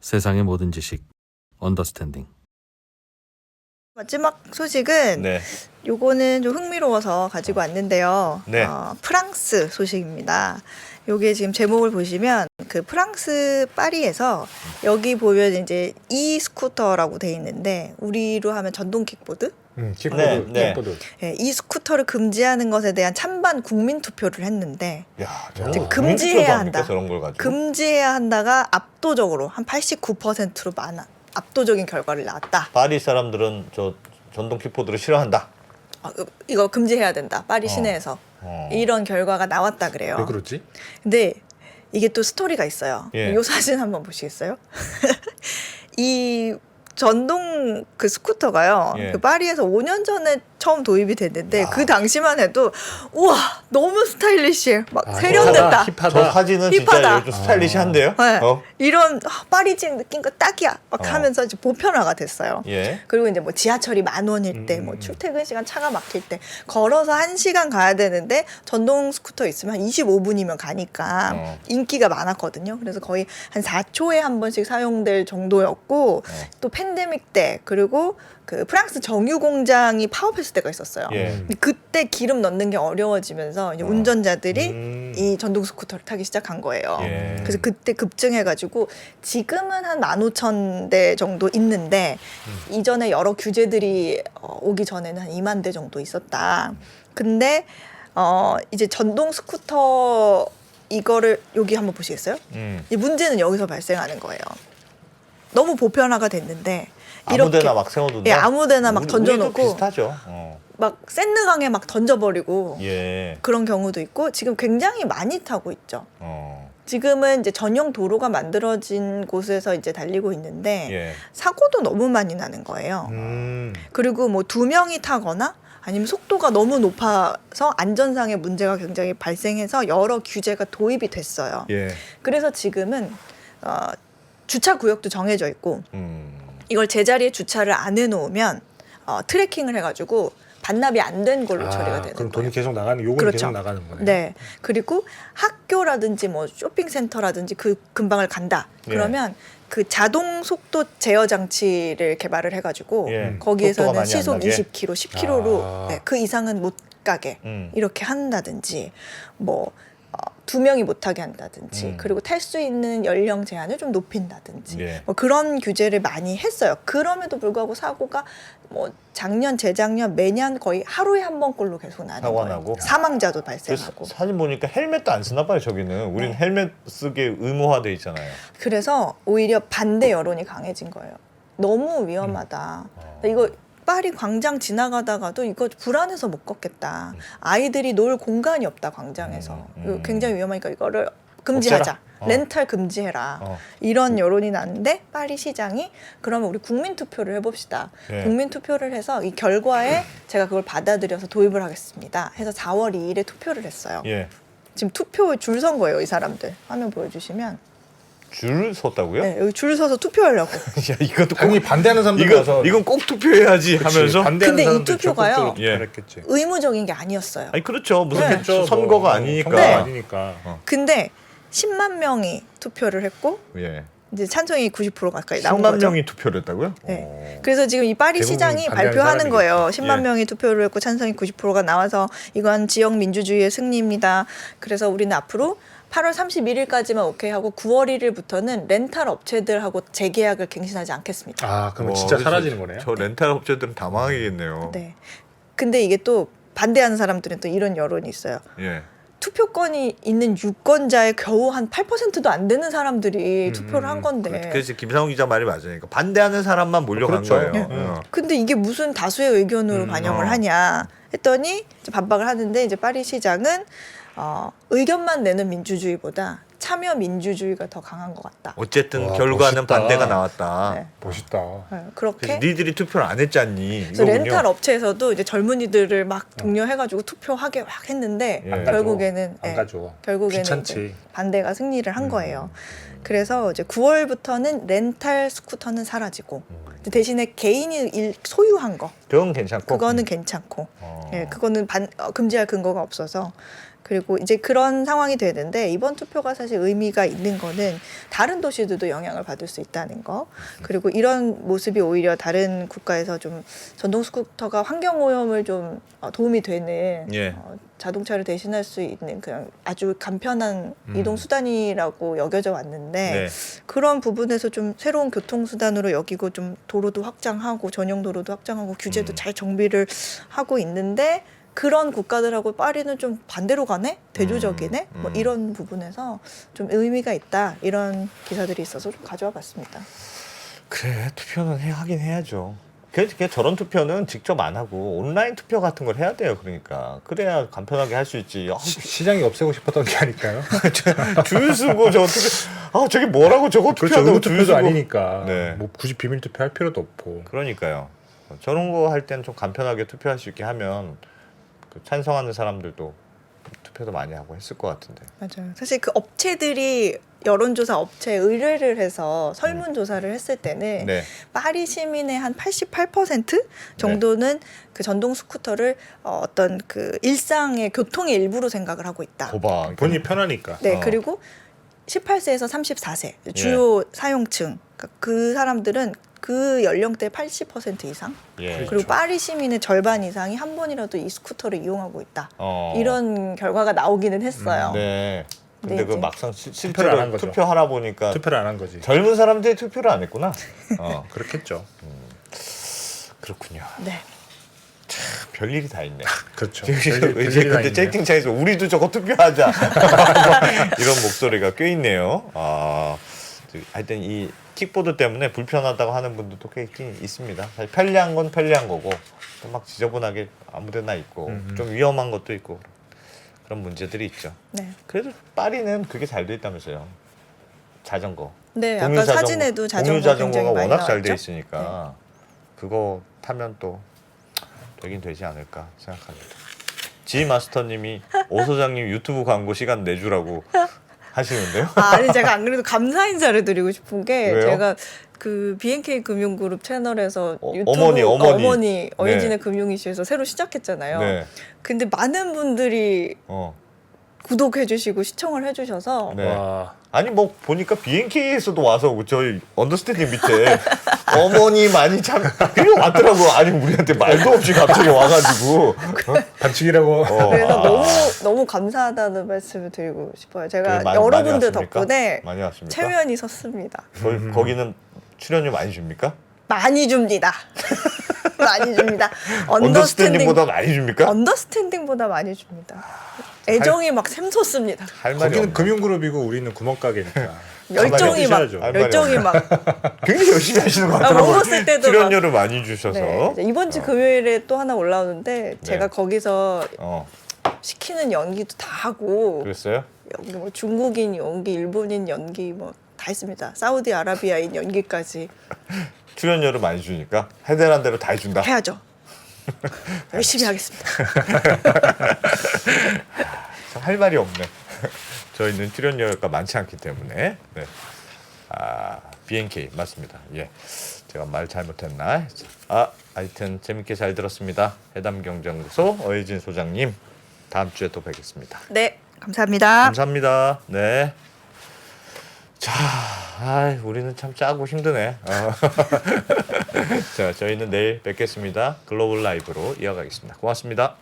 세상의 모든 지식 언더스탠딩. 마지막 소식은 네. 요거는 좀 흥미로워서 가지고 왔는데요. 네. 프랑스 소식입니다. 요게 지금 제목을 보시면 그 프랑스 파리에서 여기 보면 이제 이 스쿠터라고 돼 있는데 우리로 하면 전동 킥보드? 킥보드, 네. 킥보드. 네, 이 스쿠터를 금지하는 것에 대한 찬반 국민 투표를 했는데 야, 이제 저 금지해야 한다. 저런 걸 가지고. 금지해야 한다가 압도적으로 한 89%로 압도적인 결과를 낳았다. 파리 사람들은 저 전동 킥보드를 싫어한다. 이거 금지해야 된다. 파리 시내에서. 이런 결과가 나왔다 그래요. 왜 그러지? 근데 이게 또 스토리가 있어요. 예. 이 사진 한번 보시겠어요? 이 전동 그 스쿠터가요. 예. 그 파리에서 5년 전에 처음 도입이 됐는데 야. 그 당시만 해도 우와 너무 스타일리시해. 막 세련됐다. 힙하다. 저 사진은 힙하다. 진짜 좀 스타일리시한데요? 네. 어? 이런 파리지행 느낀 거 딱이야. 막 어. 하면서 이제 보편화가 됐어요. 예. 그리고 이제 뭐 지하철이 10,000원일 때, 뭐 출퇴근 시간 차가 막힐 때 걸어서 1시간 가야 되는데 전동 스쿠터 있으면 한 25분이면 가니까 인기가 많았거든요. 그래서 거의 한 4초에 한 번씩 사용될 정도였고 또 팬데믹 때 그리고 그 프랑스 정유 공장이 파업했을 때가 있었어요. 예. 근데 그때 기름 넣는 게 어려워지면서 이제 운전자들이 이 전동 스쿠터를 타기 시작한 거예요. 예. 그래서 그때 급증해가지고 지금은 한 15,000대 정도 있는데 이전에 여러 규제들이 오기 전에는 한 2만 대 정도 있었다. 근데 이제 전동 스쿠터 이거를 여기 한번 보시겠어요? 이 문제는 여기서 발생하는 거예요. 너무 보편화가 됐는데 아무데나 막 세워둔다. 예, 아무데나 막 우리도 던져놓고 비슷하죠. 막 샌드강에 막 던져버리고 예. 그런 경우도 있고 지금 굉장히 많이 타고 있죠. 어. 지금은 이제 전용 도로가 만들어진 곳에서 이제 달리고 있는데 예. 사고도 너무 많이 나는 거예요. 그리고 뭐 2명이 타거나 아니면 속도가 너무 높아서 안전상의 문제가 굉장히 발생해서 여러 규제가 도입이 됐어요. 예. 그래서 지금은 주차 구역도 정해져 있고 음. 이걸 제자리에 주차를 안 해놓으면 트래킹을 해가지고 반납이 안 된 걸로 처리가 되는 그럼 거예요. 돈이 계속 나가는, 요금이 그렇죠. 계속 나가는 거네요. 네. 그리고 학교라든지 뭐 쇼핑센터라든지 그 근방을 간다. 예. 그러면 그 자동 속도 제어 장치를 개발을 해가지고 예. 속도가 거기에서는 많이 안 시속 나게? 20km, 10km로 아. 네, 그 이상은 못 가게 이렇게 한다든지 뭐 2명이 못 타게 한다든지 그리고 탈 수 있는 연령 제한을 좀 높인다든지 예. 뭐 그런 규제를 많이 했어요. 그럼에도 불구하고 사고가 뭐 작년, 재작년 매년 거의 하루에 한 번꼴로 계속 나는 사고가 거예요. 나고? 사망자도 그래서 발생하고. 사진 보니까 헬멧도 안 쓰나 봐요, 저기는. 우리는 네. 헬멧 쓰게 의무화돼 있잖아요. 그래서 오히려 반대 여론이 강해진 거예요. 너무 위험하다. 이거 파리 광장 지나가다가도 이거 불안해서 못 걷겠다. 아이들이 놀 공간이 없다 광장에서. 이거 굉장히 위험하니까 이거를 금지하자. 없애라. 렌탈 금지해라. 이런 여론이 났는데 파리 시장이 그러면 우리 국민 투표를 해봅시다. 예. 국민 투표를 해서 이 결과에 제가 그걸 받아들여서 도입을 하겠습니다. 해서 4월 2일에 투표를 했어요. 예. 지금 투표에 줄 선 거예요, 이 사람들. 화면 보여주시면. 줄 섰다고요? 네, 여기 줄 서서 투표하려고. 야, 이것도 당연히 반대하는 사람들 가서 이건 꼭 투표해야지 그치, 하면서. 반대하는 근데 이 사람들 투표가요. 적극적으로 예. 그랬겠지. 의무적인 게 아니었어요. 아니 그렇죠. 무슨 네. 선거가 아니니까. 선거가 네. 아니니까. 근데 10만 명이 투표를 했고 예. 이제 찬성이 90% 가까이 나온 10만 거죠. 명이 투표를 했다고요? 네. 그래서 지금 이 파리 대부분 시장이 반대하는 발표하는 거예요. 사람이겠죠. 10만 예. 명이 투표를 했고 찬성이 90%가 나와서 이건 지역 민주주의의 승리입니다. 그래서 우리는 앞으로 8월 31일까지만 오케이 하고 9월 1일부터는 렌탈 업체들하고 재계약을 갱신하지 않겠습니다. 아, 그러면 진짜 사라지는 거네요. 저 렌탈 업체들은 다 망하겠네요. 네. 근데 이게 또 반대하는 사람들은 또 이런 여론이 있어요. 예. 투표권이 있는 유권자의 겨우 한 8%도 안 되는 사람들이 투표를 한 건데. 그래서 김상훈 기자 말이 맞으니까 그러니까 반대하는 사람만 몰려간 그렇죠. 거예요. 네. 근데 이게 무슨 다수의 의견으로 반영을 하냐 했더니 이제 반박을 하는데 이제 파리 시장은 의견만 내는 민주주의보다 참여 민주주의가 더 강한 것 같다. 어쨌든 와, 결과는 멋있다. 반대가 나왔다. 네. 멋있다. 네, 그렇게. 그래서 니들이 투표를 안 했잖니. 그래서 이거군요. 렌탈 업체에서도 이제 젊은이들을 막 독려해가지고 투표하게 막 했는데 예. 안 가죠. 결국에는 안 가죠. 결국에는 귀찮지. 이제 반대가 승리를 한 거예요. 그래서 이제 9월부터는 렌탈 스쿠터는 사라지고 이제 대신에 개인이 소유한 거 그건 괜찮고. 그거는 괜찮고, 예, 그거는 금지할 근거가 없어서 그리고 이제 그런 상황이 되는데 이번 투표가 사실 의미가 있는 거는 다른 도시들도 영향을 받을 수 있다는 거. 그리고 이런 모습이 오히려 다른 국가에서 좀 전동 스쿠터가 환경 오염을 좀 도움이 되는 예. 자동차를 대신할 수 있는 그냥 아주 간편한 이동 수단이라고 여겨져 왔는데 네. 그런 부분에서 좀 새로운 교통 수단으로 여기고 좀 도로도 확장하고 전용 도로도 확장하고 규제도 잘 정비를 하고 있는데 그런 국가들하고 파리는 좀 반대로 가네? 대조적이네? 뭐 이런 부분에서 좀 의미가 있다. 이런 기사들이 있어서 좀 가져와 봤습니다. 그래 투표는 하긴 해야죠. 그러니까 저런 투표는 직접 안 하고 온라인 투표 같은 걸 해야 돼요. 그러니까 그래야 간편하게 할 수 있지. 시장이 없애고 싶었던 게 아닐까요? 줄 쓰고 저 투표 저게 뭐라고 저거 그렇죠. 투표한다고 의무 줄 투표도 쓰고. 아니니까 네. 뭐 굳이 비밀 투표할 필요도 없고. 그러니까요. 저런 거 할 때는 좀 간편하게 투표할 수 있게 하면 그 찬성하는 사람들도 투표도 많이 하고 했을 것 같은데. 맞아요. 사실 그 업체들이 여론조사 업체에 의뢰를 해서 설문조사를 했을 때는 네. 파리 시민의 한 88% 정도는 그 전동 스쿠터를 어떤 그 일상의 교통의 일부로 생각을 하고 있다. 거봐. 본인이 편하니까. 네, 어. 그리고 18세에서 34세 주요 사용층 그 사람들은 그 연령대 80% 이상 예. 그리고 파리 시민의 절반 이상이 한 번이라도 이 스쿠터를 이용하고 있다. 이런 결과가 나오기는 했어요. 네. 근데 네, 그 이제 막상 투표를 안 실제로 한 거죠. 투표하라 보니까 투표를 안 한 거지. 젊은 사람들이 투표를 안 했구나. 그렇겠죠. 그렇군요. 네. 별일이 다 있네. 그렇죠. 이제 근데 채팅창에서 우리도 저거 투표하자 이런 목소리가 꽤 있네요. 하여튼 이 킥보드 때문에 불편하다고 하는 분들도 꽤 있긴 있습니다. 사실 편리한 건 편리한 거고 또 막 지저분하게 아무데나 있고 좀 위험한 것도 있고 그런 문제들이 있죠. 네. 그래도 파리는 그게 잘 돼 있다면서요. 자전거. 네, 공유 아까 자전거, 사진에도 공유 자전거 굉장히 자전거가 많이 워낙 잘 돼 나왔죠? 있으니까 그거 타면 또 되긴 되지 않을까 생각합니다. 지 마스터님이 오 소장님 유튜브 광고 시간 내주라고 하시는데요. 아니 제가 안 그래도 감사 인사를 드리고 싶은 게 왜요? 제가 그 BNK 금융그룹 채널에서 유튜브 어머니. 어이진의 네. 금융 이슈에서 새로 시작했잖아요. 네. 근데 많은 분들이 구독해주시고 시청을 해주셔서 네. 와. 아니 뭐 보니까 BNK에서도 와서 저희 언더스탠딩 밑에 어머니 많이 참 그냥 왔더라고. 아니 우리한테 말도 없이 갑자기 와가지고 반칙이라고. 그래서 너무 감사하다는 말씀을 드리고 싶어요. 제가 많이 여러분들 왔습니까? 덕분에 많이 왔습니까? 체면이 섰습니다. 거기는 출연료 많이 줍니까? 많이 줍니다. 많이 줍니다. 언더스탠딩보다 많이 줍니까? 언더스탠딩보다 많이 줍니다. 애정이 막 샘솟습니다. 할 말이 거기는 없네. 금융그룹이고 우리는 구멍가게니까. 열정이 막 하셔야죠. 할 말이 열정이 막 굉장히 열심히 하시는 것 같더라고요. 먹었을 때도 출연료를 많이 주셔서. 네, 이제 이번 주 금요일에 또 하나 올라오는데 제가 거기서 시키는 연기도 다 하고 그랬어요? 여기 뭐 중국인 연기, 일본인 연기 뭐 다 있습니다. 사우디아라비아인 연기까지 출연료를 많이 주니까 해대란 대로 다 해준다. 해야죠. 열심히 하겠습니다. 참 할 말이 없네. 저희는 출연료가 많지 않기 때문에. 네. BNK 맞습니다. 예, 제가 말 잘못했나? 하여튼 재밌게 잘 들었습니다. 해담경제연구소 어혜진 소장님 다음 주에 또 뵙겠습니다. 네, 감사합니다. 감사합니다. 네. 자, 우리는 참 짜고 힘드네. 자, 저희는 내일 뵙겠습니다. 글로벌 라이브로 이어가겠습니다. 고맙습니다.